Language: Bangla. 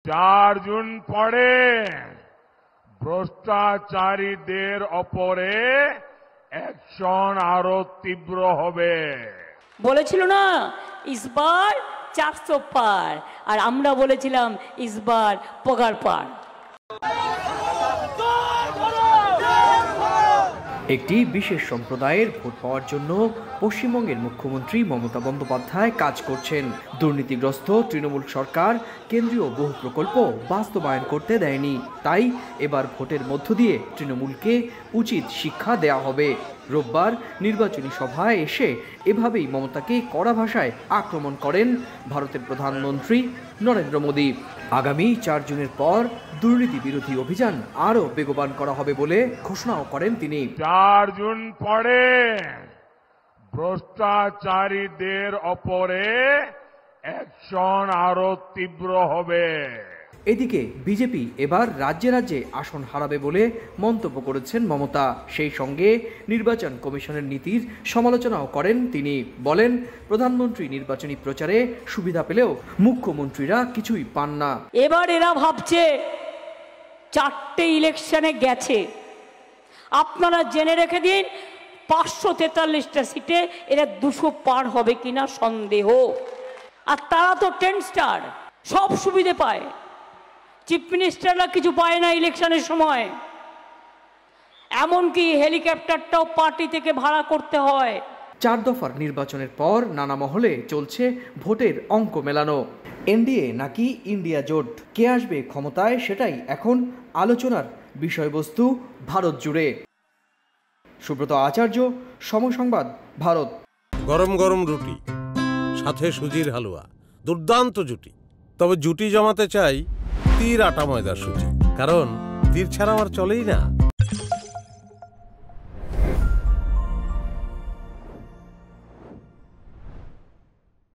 4 জুন পরে ভ্রষ্টাচারীদের ওপরে অ্যাকশন আরো তীব্র হবে। বলেছিল না ইসবার 400 পার, আর আমরা বলেছিলাম ইসবার পগার পার। একটি বিশেষ সম্প্রদায়ের ভোট পাওয়ার জন্য পশ্চিমবঙ্গের মুখ্যমন্ত্রী মমতা বন্দ্যোপাধ্যায় কাজ করছেন। দুর্নীতিগ্রস্ত তৃণমূল সরকার কেন্দ্রীয় বহু প্রকল্প বাস্তবায়ন করতে দেয়নি, তাই এবার ভোটের মধ্য দিয়ে তৃণমূলকে উচিত শিক্ষা দেয়া হবে। রোববার নির্বাচনী সভায় এসে এভাবেই মমতাকে কড়া ভাষায় আক্রমণ করেন ভারতের প্রধানমন্ত্রী নরেন্দ্র মোদী। আগামী 4 জুনের পর দুর্নীতি বিরোধী অভিযান আরও বেগবান করা হবে বলে ঘোষণাও করেন তিনি। 4 জুন পরে ভ্রষ্টাচারীদের ওপরে অ্যাকশন আরো তীব্র হবে। এদিকে বিজেপি এবার রাজ্যে রাজ্যে আসন হারাবে বলে মন্তব্য করেছেন মমতা। সেই সঙ্গে নির্বাচন কমিশনের নীতির সমালোচনাও করেন তিনি। বলেন, প্রধানমন্ত্রী নির্বাচনী প্রচারে সুবিধা পেলেও মুখ্যমন্ত্রীরা কিছুই পান না। এবার এরা ভাবছে 4টে ইলেকশনে গেছে, আপনারা জেনে রেখে দিন 543টা সিটে এরা 200 পার হবে কিনা সন্দেহ। আর তারা তো 10 স্টার, সব সুবিধে পায়। চিফ মিনিস্টাররা কিছু পায় না ইলেকশনের সময়, এমনকি হেলিকপ্টারটাও পার্টি থেকে ভাড়া করতে হয়। 4 দফার নির্বাচনের পর নানা মহলে চলছে ভোটের অঙ্ক মেলানো। এনডিএ নাকি ইন্ডিয়া জোট, কে আসবে ক্ষমতায় সেটাই এখন আলোচনার বিষয়বস্তু ভারত জুড়ে। সুব্রত আচার্য, সময় সংবাদ, ভারত। গরম গরম রুটি, সাথে সুজির হালুয়া, দুর্দান্ত জুটি। তবে জুটি জমাতে চাই তীর আটা ময়দার সুজি, কারণ তীর ছাড়া আমার চলেই না।